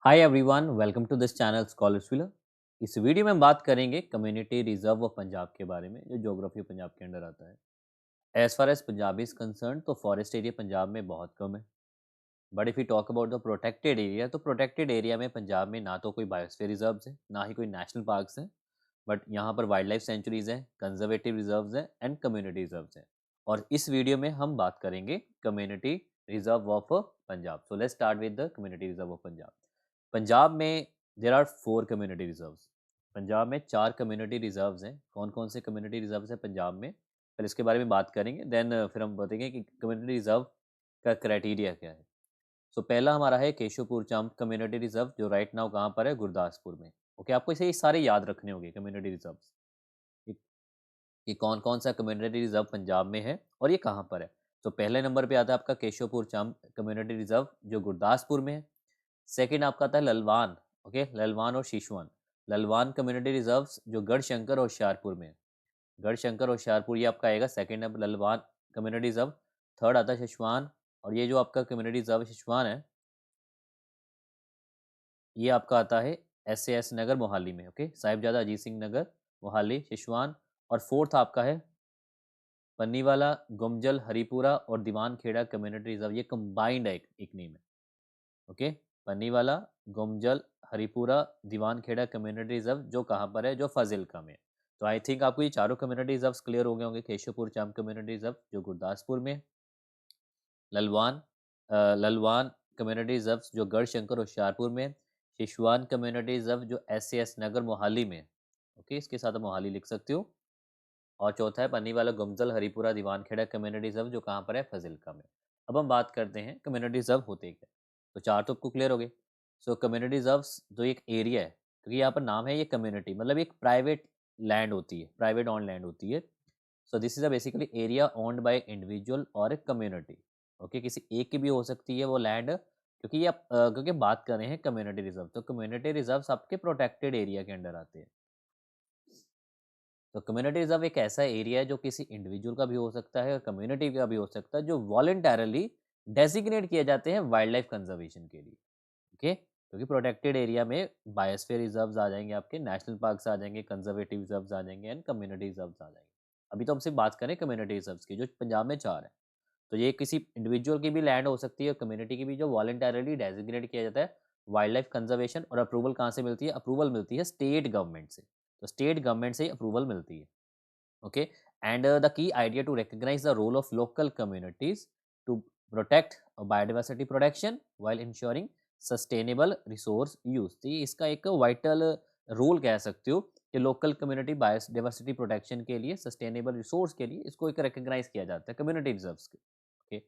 Hi everyone, welcome to this channel scholars wheeler. इस video में हम बात करेंगे कम्युनिटी रिजर्व ऑफ पंजाब के बारे में, जो ज्योग्राफी पंजाब के अंडर आता है। As far as Punjab is concerned, तो फॉरेस्ट एरिया पंजाब में बहुत कम है। But if you talk about the protected area, तो प्रोटेक्टेड एरिया में पंजाब में ना तो कोई बायोस्फीयर रिजर्व्स है, ना ही कोई नेशनल पार्क्स हैं। बट यहाँ पर वाइल्ड लाइफ सेंचुरीज हैं, कंजर्वेटिव रिजर्व्स हैं एंड कम्युनिटी रिजर्व्स हैं। और इस वीडियो में हम बात करेंगे community reserve of Punjab. So let's start with the community reserve of Punjab. Punjab में there are 4 community reserves. Punjab में 4 कम्युनिटी रिजर्व्स हैं। कौन कौन से कम्युनिटी रिजर्व्स हैं पंजाब में, पहले इसके बारे में बात करेंगे, देन फिर हम बताएंगे कि कम्युनिटी रिजर्व का क्राइटेरिया क्या है। सो पहला हमारा है केशवपुर चांप कम्युनिटी रिजर्व, जो राइट नाउ कहाँ पर है, गुरदासपुर में। ओके, आपको इसे सारे याद रखने होंगे कम्युनिटी रिजर्व्स कि कौन कौन सा कम्युनिटी रिजर्व पंजाब में है और ये कहाँ पर है। तो पहले नंबर पे आता है आपका केशवपुर चांप कम्युनिटी रिजर्व, जो गुरदासपुर में है। सेकंड आपका आता है ललवान। ओके, ललवान और शीशवान। ललवान कम्युनिटी रिजर्व्स जो गढ़शंकर और होशियारपुर में है। गढ़शंकर और होशियारपुर ये आपका आएगा second number, Lalwan community reserve. Third आता है शिशवान, और ये जो आपका कम्युनिटी रिजर्व शिशवान है, ये आपका आता है एस नगर मोहाली में। ओके, साहिबजादा अजीत सिंह नगर मोहाली शिशवान। और फोर्थ आपका है पन्नीवाला, गुमजल, हरिपुरा और दीवान खेड़ा कम्युनिटी रिजर्व। ये कंबाइंड है, एक नेम है। Okay, Panniwala, गुमजल, Haripura, Diwan Khera community reserve, जो कहाँ पर है, जो फाजिल्का में है। तो आई थिंक आपको ये चारों कम्युनिटी रिजर्व्स क्लियर हो गए होंगे। केशवपुर चांप कम्युनिटी रिजर्व जो गुरदासपुर में, ललवान ललवान कम्युनिटी रिजर्व जो गढ़शंकर होशियारपुर में, शिशवान कम्युनिटी रिजर्व जो एस नगर मोहाली में। ओके, इसके साथ आप मोहाली लिख सकते हो। और चौथा है पन्नीवाला, गुमजल, हरिपुरा, दीवानखेड़ा कम्युनिटी रिजर्व, जो कहाँ पर है, फजिल्का में। अब हम बात करते हैं कम्युनिटी रिजर्व होते क्या। तो चार तो आपको क्लियर हो गए। सो कम्युनिटी रिजर्व्स जो एक एरिया है, क्योंकि यहाँ पर नाम है ये कम्युनिटी, मतलब एक प्राइवेट लैंड होती है, प्राइवेट ऑन लैंड होती है। सो this is a basically area owned by individual और कम्युनिटी। ओके, किसी एक की भी हो सकती है वो लैंड, क्योंकि ये क्योंकि बात कर रहे हैं कम्युनिटी रिजर्व, तो कम्युनिटी रिजर्व्स आपके प्रोटेक्टेड एरिया के अंडर आते हैं। तो कम्युनिटी रिजर्व एक ऐसा एरिया है जो किसी इंडिविजुअल का भी हो सकता है और कम्युनिटी का भी हो सकता है, जो वॉलेंटरली डेजिग्नेट किए जाते हैं वाइल्ड लाइफ कंजर्वेशन के लिए। ओके, क्योंकि प्रोटेक्टेड एरिया में बायोस्फीयर रिजर्व्स आ जाएंगे, आपके नेशनल पार्क्स आ जाएंगे, कंजर्वेटिव रिजर्व्स आ जाएंगे एंड कम्युनिटी रिजर्व्स आ जाएंगे। अभी तो हम सिर्फ बात करें कम्युनिटी रिजर्व्स की, जो पंजाब में 4 है। तो ये किसी इंडिविजुअल की भी लैंड हो सकती है और कम्युनिटी की भी, जो वॉलेंटरली डेजिग्नेट किया जाता है वाइल्ड लाइफ कंजर्वेशन। और अप्रूवल कहाँ से मिलती है? अप्रूवल मिलती है स्टेट गवर्नमेंट से। तो स्टेट गवर्नमेंट से ही अप्रूवल मिलती है। Okay, and the key idea to recognize the role of local communities to protect biodiversity protection while ensuring sustainable resource use। तो ये इसका एक वाइटल रोल कह सकते हो कि लोकल कम्युनिटी बायोडाइवर्सिटी प्रोटेक्शन के लिए, सस्टेनेबल रिसोर्स के लिए इसको एक रिकग्नाइज किया जाता है कम्युनिटी रिजर्व्स के। ओके,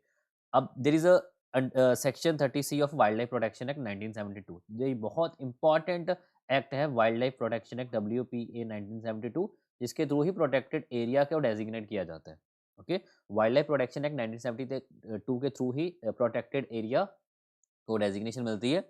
अब there is a section 30C of wild life protection act 1972। ये बहुत इंपॉर्टेंट एक्ट है, wild life protection act WPA 1972, जिसके थ्रू ही प्रोटेक्टेड एरिया को डेजिग्नेट किया जाता है। Okay, wild life protection act 1972 के थ्रू ही प्रोटेक्टेड एरिया को डेजिग्नेशन मिलती है।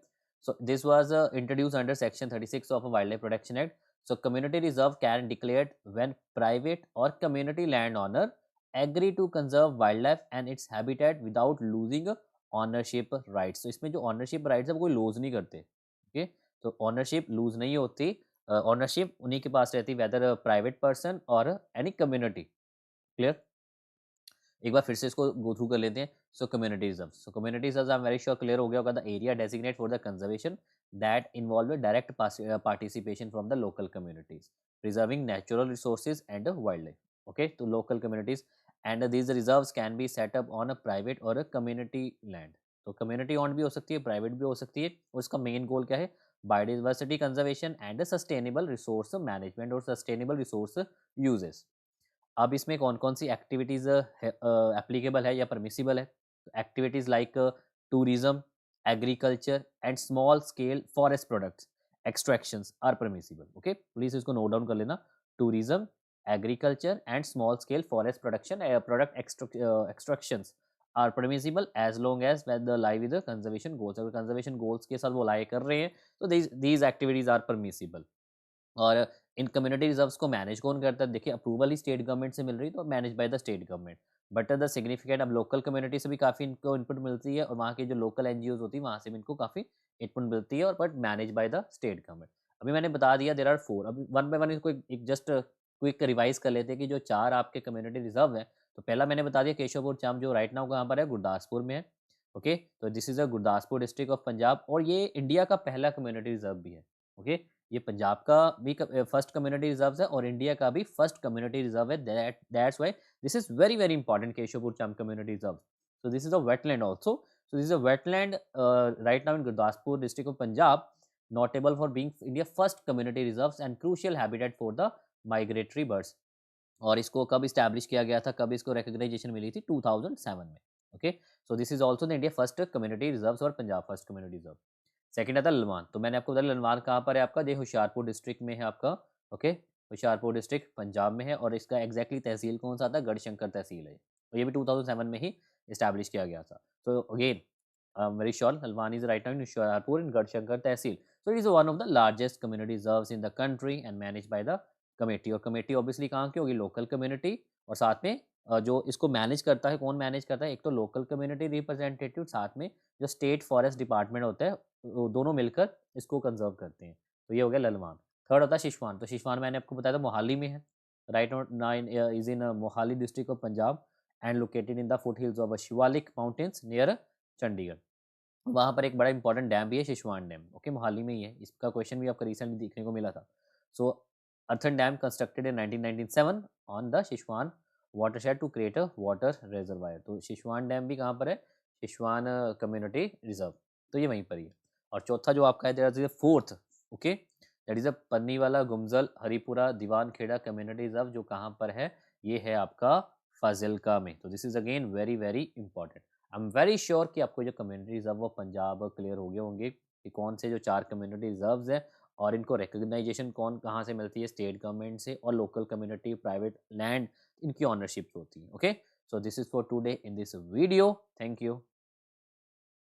So this was introduce under section 36 of wild life protection act. So community reserve can declare when private और community land owner agree to conserve wildlife and its habitat without losing ownership rights. तो इसमें जो ownership rights है वो कोई loose नहीं करते। Okay, तो ऑनरशिप लूज नहीं होती, ऑनरशिप उन्हीं के पास रहती, वेदर प्राइवेट पर्सन और एनी कम्युनिटी। क्लियर? एक बार फिर से इसको गो थ्रू कर लेते हैं। So community reserve, so community reserve I am very sure clear हो गया होगा। The area designate for the conservation that involve direct participation from the local communities, preserving natural resources and wild life. Okay, तो local communities and these reserves can be set up on a private or a community land. तो community owned भी हो सकती है, private भी हो सकती है। उसका मेन गोल क्या है? Biodiversity conservation and sustainable resource management और सस्टेनेबल रिसोर्स यूजेस। अब इसमें कौन-कौन सी एक्टिविटीज़ एप्लीकेबल है या परमिसिबल है? Activities like tourism, agriculture and small scale forest products extractions are permissible. Okay, please इसको नोट डाउन कर लेना। Tourism, agriculture and small scale forest production product extractions are permissible as long as when they lie with conservation goals. अगर conservation goals के साथ वो लाई कर रहे हैं, तो दीज एक्टिविटीज़ आर परमिसिबल। और इन कम्युनिटी रिजर्व्स को मैनेज कौन करता है? देखिए, अप्रूवल ही स्टेट गवर्नमेंट से मिल रही, तो manage by the state government. But the significant अब लोकल कम्युनिटी से भी काफ़ी इनको इनपुट मिलती है और वहाँ की जो लोकल एनजीओज होती है वहाँ से भी इनको काफ़ी इनपुट मिलती है और but manage by the state government. अभी मैंने बता दिया देयर आर 4, अभी वन बाय वन इसको एक जस्ट क्विक रिवाइज कर लेते हैं कि जो 4 आपके कम्युनिटी रिजर्व हैं। तो पहला मैंने बता दिया केशवपुर चाम जो राइट नाउ कहाँ पर है, गुरदासपुर में है। ओके, तो this is a Gurdaspur district of Punjab और ये इंडिया का पहला कम्युनिटी रिजर्व भी है। ओके, ये पंजाब का भी फर्स्ट कम्युनिटी रिजर्व है और इंडिया का भी फर्स्ट कम्युनिटी रिजर्व है। That's why this is very very important, Keshopur Chhamb community reserve. So this is a wetland also. So this is a wetland right now in Gurdaspur district of Punjab, notable for being India first community reserve and crucial habitat for the migratory birds. और इसको कब establish किया गया था, कब इसको recognition मिली थी, 2007 में। Okay, so this is also the India first community reserve और Punjab first community reserve. Second आता है ललवान। तो मैंने आपको बताया ललवान कहाँ पर है आपका, ये होशियारपुर डिस्ट्रिक्ट में है आपका। ओके, होशियारपुर डिस्ट्रिक्ट पंजाब में है और इसका एग्जैक्टली तहसील कौन सा आता है, गढ़शंकर तहसील है और ये भी 2007 में ही इस्टेब्लिश किया गया था। तो again very sure Lalwan is right now in Hoshiarpur in Garhshankar tehsil. So it is one of the largest community reserves in the country and manage by the committee. और कमेटी ऑब्वियसली कहाँ की होगी, लोकल कम्युनिटी। और साथ में जो इसको मैनेज करता है, कौन मैनेज करता है, एक तो लोकल कम्युनिटी रिप्रेजेंटेटिव, साथ में जो स्टेट फॉरेस्ट डिपार्टमेंट होता है, वो दोनों मिलकर इसको कंजर्व करते हैं। तो ये हो गया ललवान। थर्ड होता है शिशवान। तो शिशवान मैंने आपको बताया था मोहाली में है। Right nine is in Mohali district of Punjab and located in the foot hills of Shivalik mountains near Chandigarh. वहाँ पर एक बड़ा इंपॉर्टेंट डैम भी है, शिशवान डैम। ओके, मोहाली में ही है। इसका क्वेश्चन भी आपका रिसेंटली देखने को मिला था। So earthen dam constructed in 1997 on the Shishwan watershed to create a water reservoir. तो शिशवान डैम भी कहाँ पर है, शिशवान कम्युनिटी रिजर्व। तो ये वहीं पर ही है। और चौथा जो आपका है there is fourth, okay, that is a Panniwala Gumjal Haripura Diwan Khera community reserve, जो कहाँ पर है, ये है आपका फाजिल्का में। तो this is again very very important. I am very sure कि आपको जो कम्युनिटी रिजर्व वो पंजाब क्लियर हो गए होंगे कि कौन से जो 4 कम्युनिटी रिजर्व्स हैं और इनको रिकग्नाइजेशन कौन कहाँ से मिलती है, स्टेट गवर्नमेंट से और लोकल कम्युनिटी प्राइवेट लैंड इनकी ऑनरशिप होती है। Okay, so this is for today in this video. Thank you.